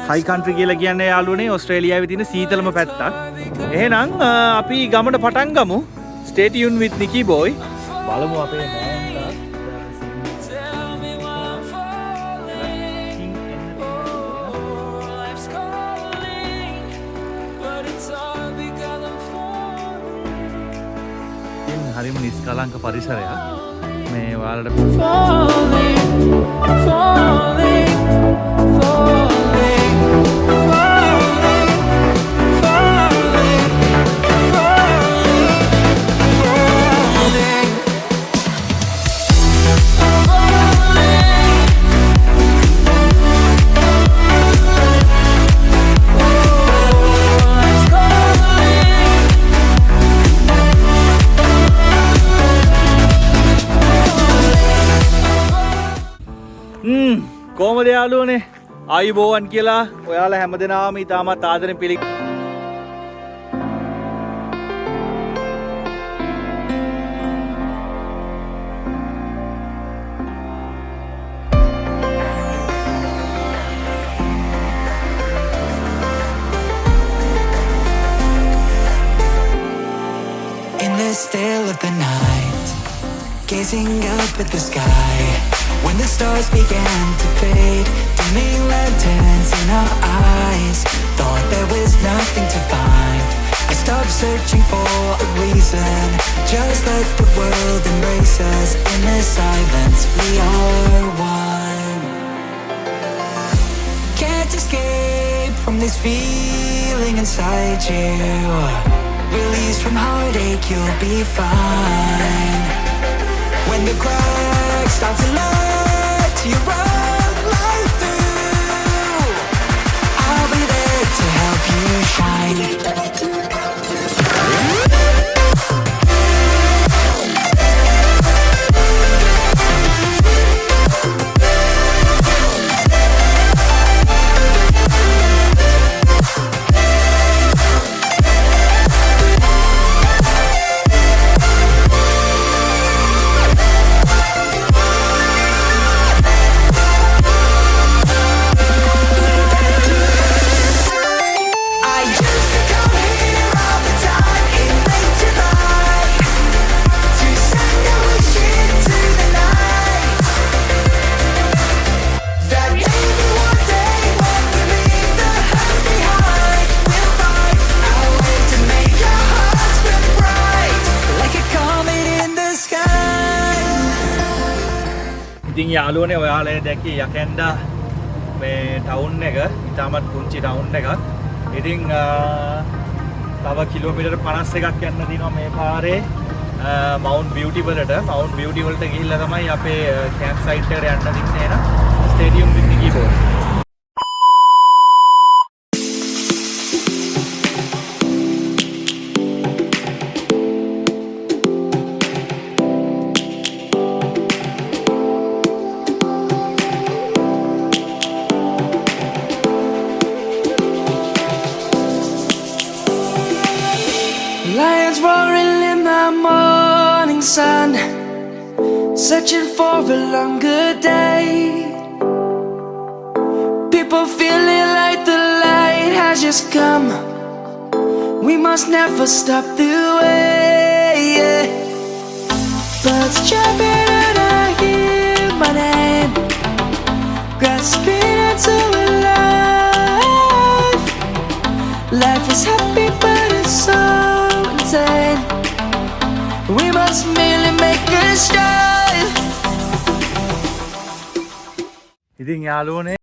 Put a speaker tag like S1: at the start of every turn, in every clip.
S1: හයි country කියලා කියන්නේ යාළුවනේ ඕස්ට්‍රේලියාවේ තියෙන සීතලම පැත්තක්. එහෙනම් අපි ගමට පටන් ගමු. Stay tuned with Nicky Boy. බලමු අපේ නෑන්ලා හරිම නිස්කලංක පරිසරයක්. මේ ඔයාලට කොහමද යාළුවනේ ආයුබෝවන් කියලා ඔයාලා හැමදෙනාම ඉතාමත් ආදරෙන් පිළි
S2: In the still of the night, gazing up at the sky, when the stars began to fade, dimming lanterns in our eyes, thought there was nothing to find. I stopped searching for a reason, just let the world embrace us. In the silence we are one. Can't escape from this feeling inside you. Release from heartache, you'll be fine. When the cracks start to let you run right through, I'll be there to help you shine.
S1: ඉතින් යාළුවනේ ඔයාලා දැක්කේ යකැන්ඩා මේ town එක ඉතාමත් පුංචි town එකක්. ඉතින් තව කිලෝමීටර් 51ක් යන්න දිනවා මේ පාරේ මවුන්ට් බියුටි වලට. මවුන්ට් බියුටි වලට ගිහිල්ලා තමයි අපේ කැම්ප් සයිට් එකට යන්න දින්නේ න stadium with Nicky Boy.
S2: Lions roaring in the morning sun, searching for a longer day. People feeling like the light has just come. We must never stop the way. Birds chirping and I hear my name, grasping into life. Life is happy but it's so insane. We must merely make a start.
S1: ඉතින් යාළුවනේ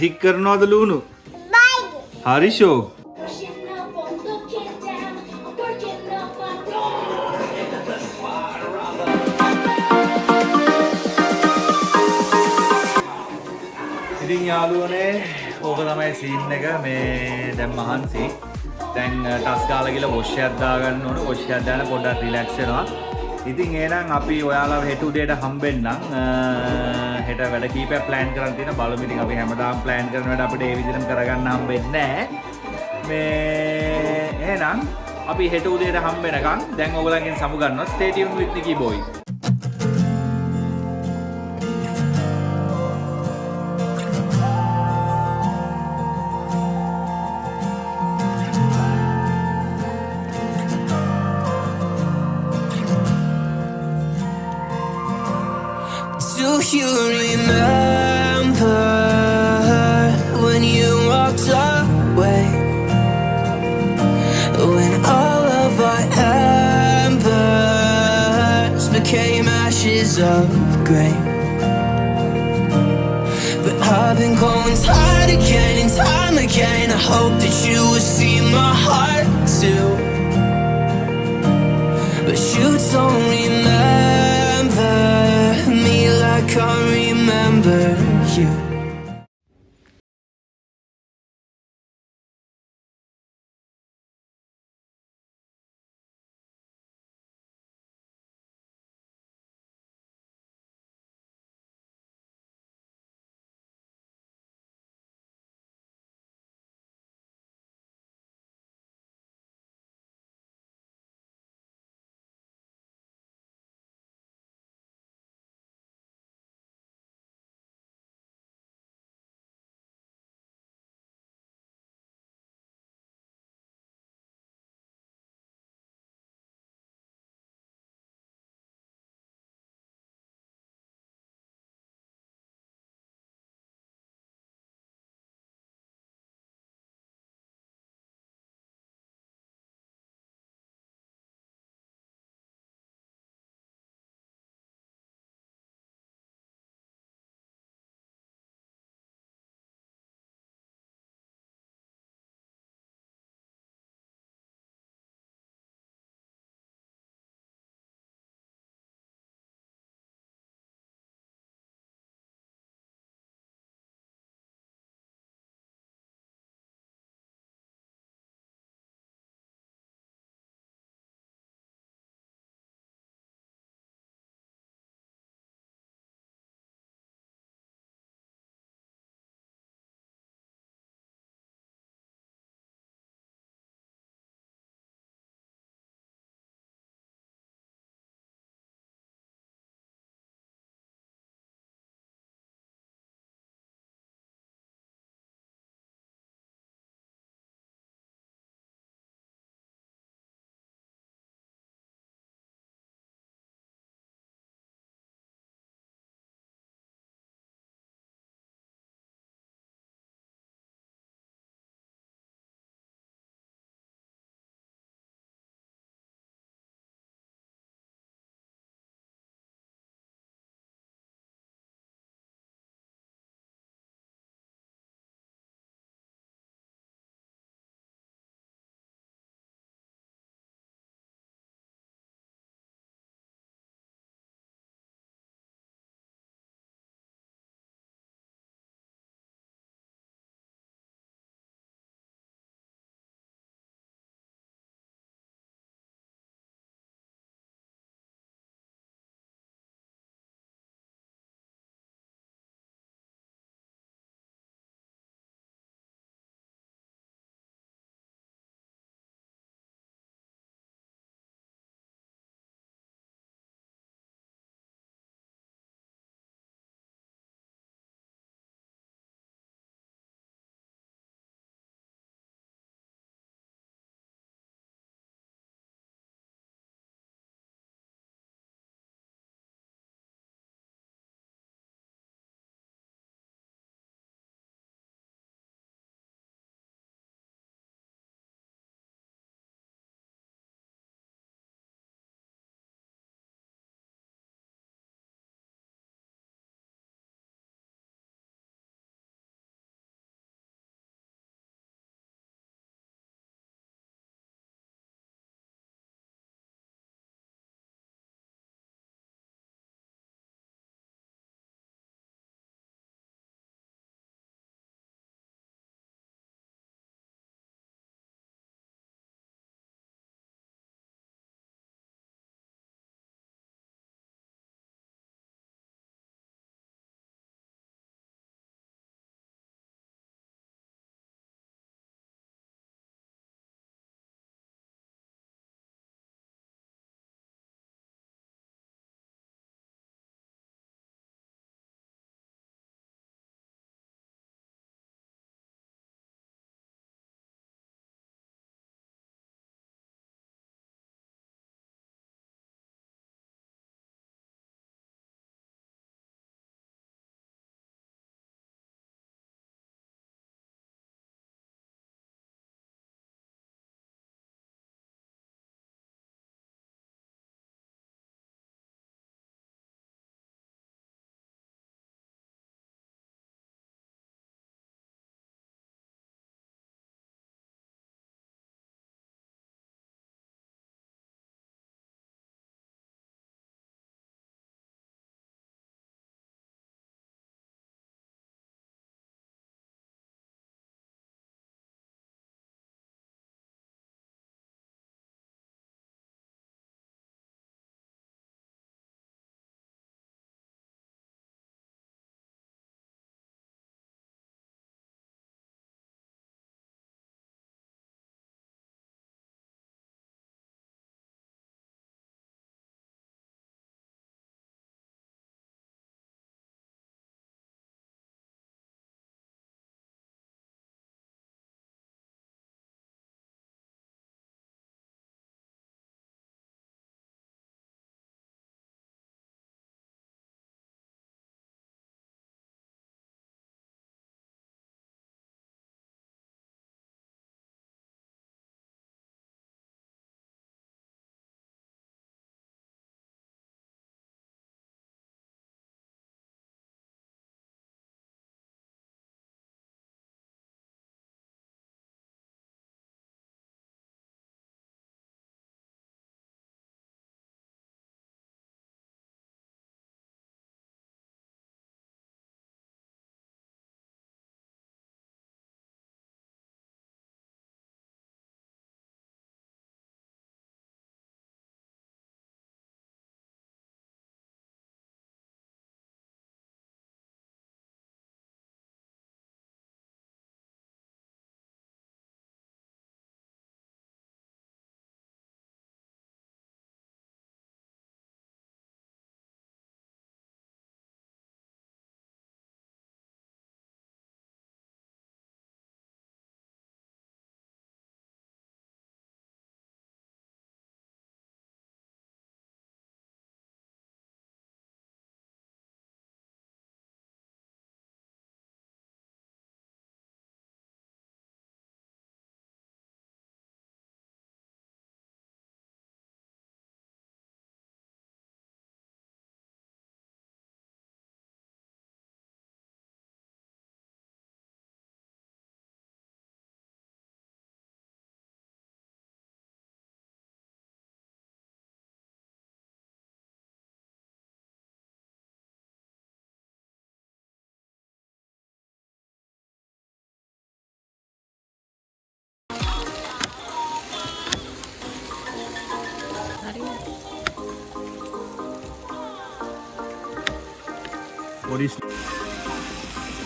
S1: ටික් කරනවද ලුණු? හරි show. ඉතින් යාළුවනේ ඕක තමයි scene එක මේ දැන් මහන්සි. දැන් ටස් ගාලා ගිහලා වොෂ් එකක් දාගන්න ඕන. වොෂ් එකක් දාලා පොඩ්ඩක් රිලැක්ස් වෙනවා. ඉතින් එහෙනම් අපි ඔයාලා හෙට උදේට හම්බෙන්නම්. හෙට වැඩ කීපයක් ප්ලෑන් කරන් තියෙනවා. බලමු ඉතින් අපි හැමදාම ප්ලෑන් කරන වැඩ අපිට ඒ විදිහටම කරගන්න හම්බෙන්නේ නැහැ. මේ එහෙනම් අපි හෙට උදේට හම්බෙනකන් දැන් ඔයගලගෙන් සමු ගන්නවා. Stay tuned with Nicky Boy.
S2: Do you remember when you walked away? When all of our embers became ashes of grey. But I've been going tired again and time again. I hope that you will see my heart too. But you don't remember me like I remember you.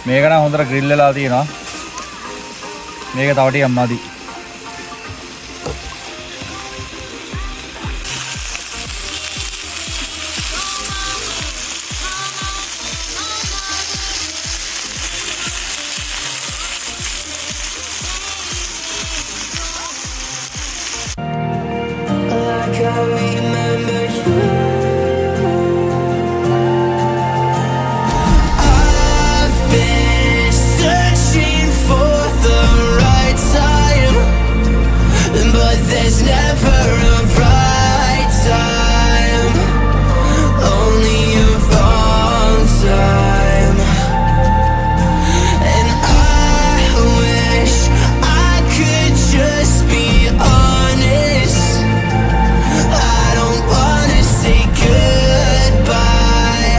S1: මේක නම් හොඳට grill වෙලා තියෙනවා. මේක තව ටිකක් මදි.
S2: There's never a right time, only a wrong time. And I wish I could just be honest. I don't wanna say goodbye.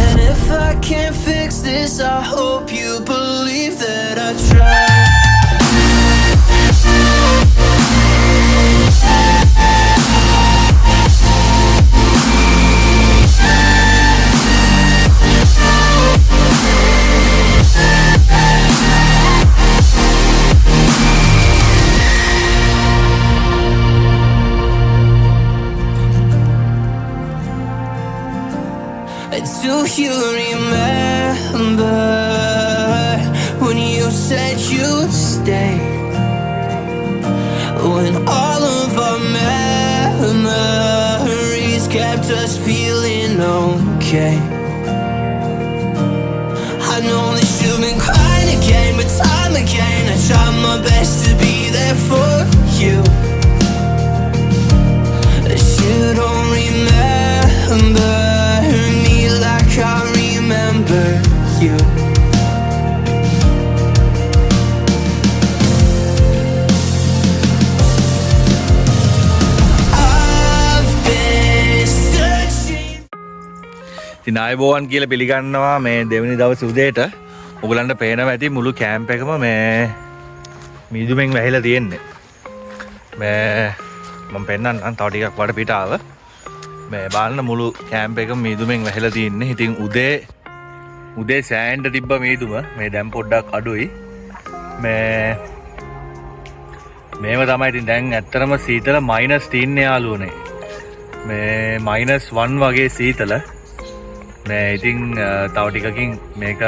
S2: And if I can't fix this, I hope you believe that I tried. Do you remember when you said you'd stay? When all of our memories kept us feeling okay. I know that you've been crying again, but time again I tried my best to be there for you. But you don't remember like I remember you. I've been searching.
S1: ඉතින් ආයුබෝවන් කියලා පිළිගන්නවා මේ දෙවෙනි දවසේ උදේට. ඔයගලන්ට පේනවා ඇති මුළු කැම්ප් එකම මේ මීදුමෙන් වැහිලා තියෙන්නේ. මම පෙන්නන්නම් තව ටිකක් වඩ පිට ආව. මේ බලන්න මුළු කැම්ප් එකම මීදුමෙන් වැහිලා තින්නේ. ඉතින් උදේ සෑන්ඩ තිබ්බ මීදුම මේ දැන් පොඩ්ඩක් අඩුයි. මේව තමයි ඉතින් දැන් ඇත්තටම සීතල මයිනස් තින්නේ යාළුවනේ. මේ -1 වගේ සීතල. මේ ඉතින් තව ටිකකින් මේක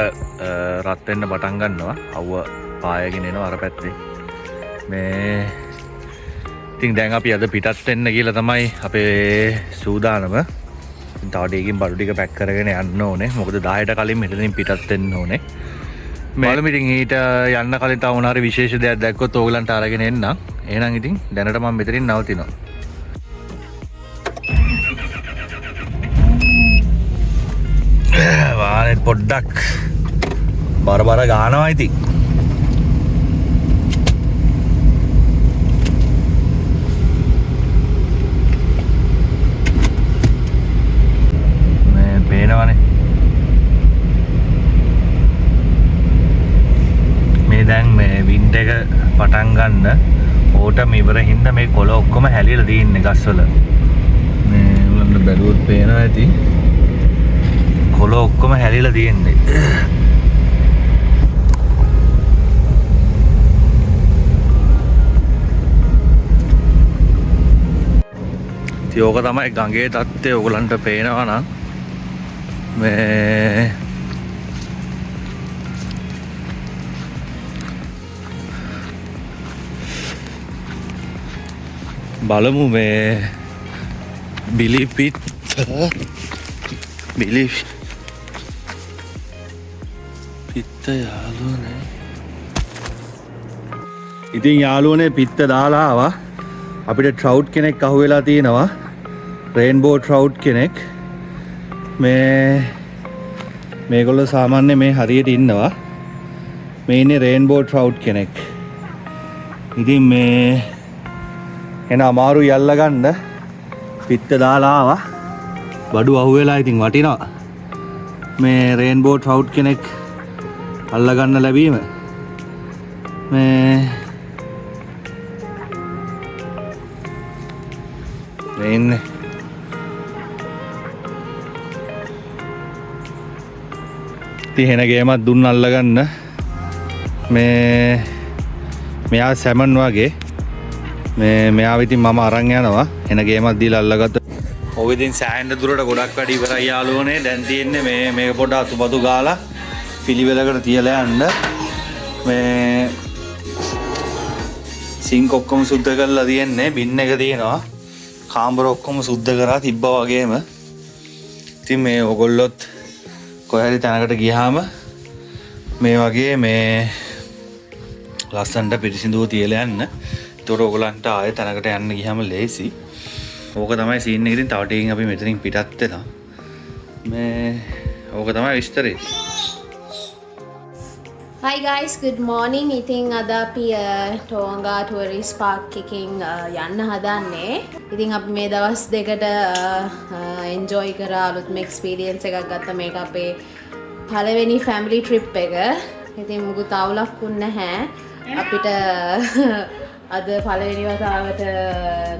S1: රත් වෙන්න පටන් ගන්නවා. අවුව පායගෙන එනවා අර පැත්තේ. මේ ඉතින් දැන් අපි අද පිටත් වෙන්න කියලා තමයි අපේ සූදානම. ඉතින් තව ටිකකින් බඩු ටික පැක් කරගෙන යන්න ඕනේ. මොකද 10ට කලින් මෙතනින් පිටත් වෙන්න ඕනේ. බලමු ඉතින් ඊට යන්න කලින් තව මොන හරි විශේෂ දෙයක් දැක්කොත් ඕගලන්ට අරගෙන එන්නම්. එහෙනම් ඉතින් දැනට මම මෙතනින් නවතිනවා. වානේ පොඩ්ඩක් බර ගානවා ඉතින්. මේ දැන් මේ වින්ට් එක පටන් ගන්න ඕටම ඉවර හින්දා මේ කොළ ඔක්කොම හැලිලා තියෙන්නේ ගස්වල. මේ උලන්න බැලුවොත් පේනවා ඇති. කොළ ඔක්කොම හැලිලා තියෙන්නේ. ඉතින් ඕක තමයි ගඟේ තත්ත්වය. ඔයගලන්ට පේනවා නම් මේ බලමු මේ බිලි පිත්ත යාළුවනේ. ඉතින් යාළුවනේ පිත්ත දාලා ආවා. අපිට ට්‍රවුට් කෙනෙක් අහුවෙලා තියෙනවා. රේන්බෝ ට්‍රවුට් කෙනෙක්. මේගොල්ලෝ සාමාන්‍ය මේ හරියට ඉන්නවා. මේ ඉන්නේ රේන්බෝ ට්‍රවුට් කෙනෙක්. ඉතින් මේ එන අමාරු යල්ල ගන්න පිත්ත දාලා ආවා. බඩු අහුවෙලා ඉතින් වටිනවා. මේ රේන්බෝ ට්‍රවුට් කෙනෙක් අල්ල ගන්න ලැබීම මේ ඉන්නේ. ඉතින් හෙන ගේමක් දුන්න අල්ලගන්න මේ මෙයා සැමන් වගේ මෙයාව ඉතින් මම අරන් යනවා හෙන ගේමක් දීලා අල්ලගත්ත. ඔය ඉතින් සෑහෙන දුරට ගොඩක් වැඩි ඉවරයි යාළුවනේ. දැන් තියෙන්නේ මේක පොඩ්ඩක් අතුබතු ගාලා පිළිවෙලකට තියලා යන්න. මේ සිංක් ඔක්කොම සුද්ධ කරලා තියෙන්නේ. බින් එක තියෙනවා. කාමර ඔක්කොම සුද්ධ කරලා තිබ්බා වගේම. ඉතින් මේ ඔයගොල්ලොත් කොහේ හරි තැනකට ගියාම මේ වගේ මේ ලස්සනට පිරිසිදුව තියලා යන්න. ඒතකොට ඔයගලන්ට ආයෙ තැනකට යන්න ගියාම ලේසි. ඕක තමයි සීන් එක. ඉතින් තව ටිකකින් අපි මෙතනින් පිටත් වෙනවා. මේ ඕක තමයි විස්තරේ.
S3: Hi guys, good morning. ඉතින් අද අපි ටෝංගා ටුවරිස්ට් පාක් එකකින් යන්න හදන්නේ. ඉතින් අපි මේ දවස් දෙකට එන්ජොයි කරා අලුත්ම එක්ස්පීරියන්ස් එකක් ගත්තා. මේක අපේ පළවෙනි ෆැමිලි ට්‍රිප් එක. ඉතින් මුකුත් අවුලක් නැහැ. අපිට අද පළවෙනි වතාවට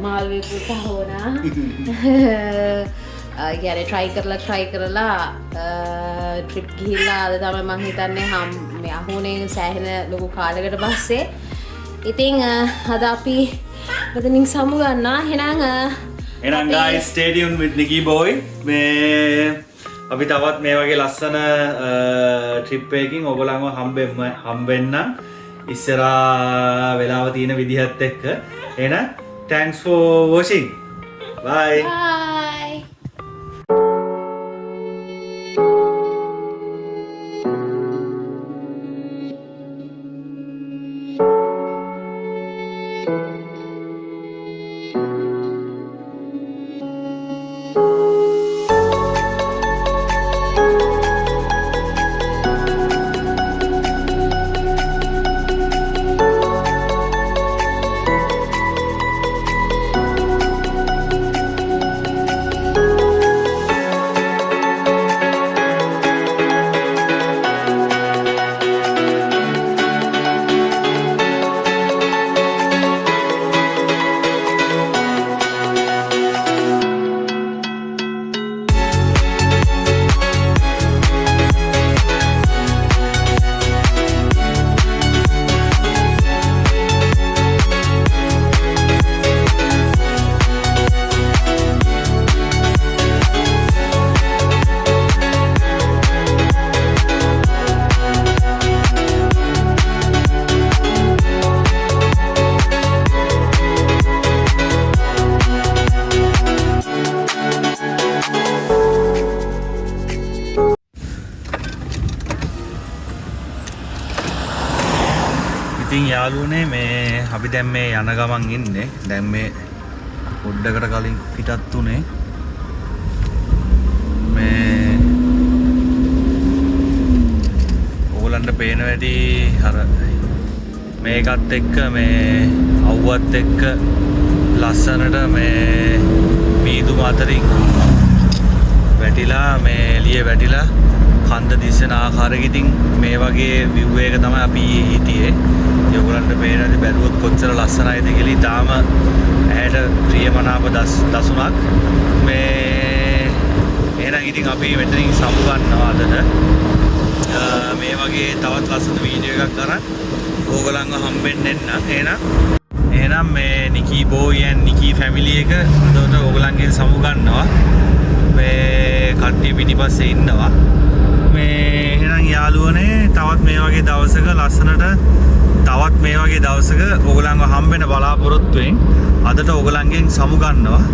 S3: මාළුවෙකුට හොනා. කියන්නේ try කරලා ට්‍රිප් ගිහිල්ලා අද තමයි මම හිතන්නේ මේ අහුනේ සෑහෙන ලොකු කාලයකට පස්සේ. ඉතින් අද අපි මෙතනින් සමු ගන්නවා. එහෙනම්
S1: guys stay tuned with Nicky boy. මේ අපි තවත් මේ වගේ ලස්සන ට්‍රිප් එකකින් ඔයගොල්ලන්ව හම්බෙන්න ඉස්සරහා වෙලාව තියෙන විදිහත් එක්ක. එහෙනම් thanks for watching. Bye.
S3: bye.
S1: ඉතින් යාළුවනේ මේ අපි දැන් මේ යන ගමන් ඉන්නේ. දැන් මේ පොඩ්ඩකට කලින් පිටත් උනේ. මේ ඕගලන්ට පේන වැඩි අර මේකත් එක්ක මේ අවුවත් එක්ක ලස්සනට මේ මීදුම අතරින් වැටිලා මේ එළිය වැටිලා කන්ද දිස්සන ආකාරයක ඉතින් මේ වගේ view එක තමයි අපි හිටියේ. ඒගොල්ලන්ට පේනද බැලුවොත් කොච්චර ලස්සනයිද කියලා. ඊටාම ඇයට ප්‍රියමනාප දසුණක් මේ. එහෙනම් ඉතින් අපි මෙතනින් සමු ගන්නවා අදට. මේ වගේ තවත් ලස්සන වීඩියෝ එකක් කරන් ඕගොල්ලන්ව හම්බෙන්න එන්න. එහෙනම් මේ නිකී බෝයි and නිකී ෆැමිලි එක අදට ඕගොල්ලන්ගෙන් සමු ගන්නවා. මේ කට්ටිය පිටිපස්සේ ඉන්නවා. මේ එහෙනම් යාළුවනේ තවත් මේ වගේ දවසක ලස්සනට තවත් මේ වගේ දවසක ඕගොල්ලන්ව හම්බෙන්න බලාපොරොත්තුෙන් අදට ඕගොල්ලන්ගෙන් සමු ගන්නවා.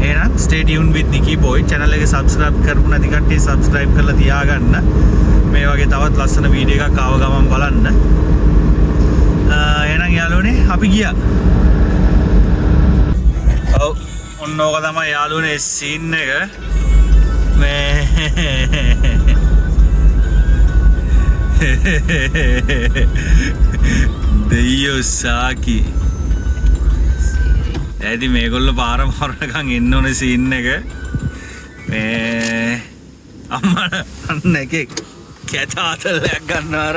S1: එහෙනම් stay tuned with Nicky boy channel එක subscribe කරපු නැති කට්ටිය subscribe කරලා තියාගන්න. මේ වගේ තවත් ලස්සන වීඩියෝ එකක් ආව ගමන් බලන්න. එහෙනම් යාළුවනේ අපි ගියා. ඔව් ඔන්න ඕක තමයි යාළුවනේ සීන් එක. මේ දෙයියෝ සාකි ඇති මේගොල්ලෝ පාර මරණකම් එන්න ඕනේ සීන් එක. මේ අම්මට අන්න එකෙක් කැතාතලයක් ගන්නවා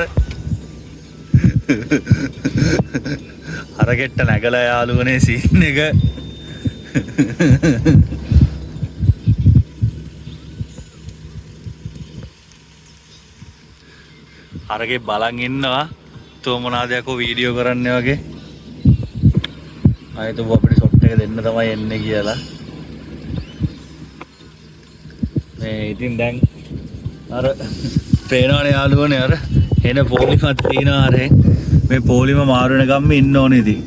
S1: අර ගෙට්ට නැගලා යාළුවනේ සීන් එක. හරකේ බලන් ඉන්නවා තෝ මොනවාද යකෝ වීඩියෝ කරන්න වගේ ආයෙත් අපිට ෂොට් එක දෙන්න තමයි එන්නේ කියලා මේ ඉතින් දැන් අර පේනවනේ යාළුවනේ අර එන පොලිමක් තියෙනවා අර මේ පොලිම මාරු වෙනකම් ඉන්න ඕනේ ඉතින්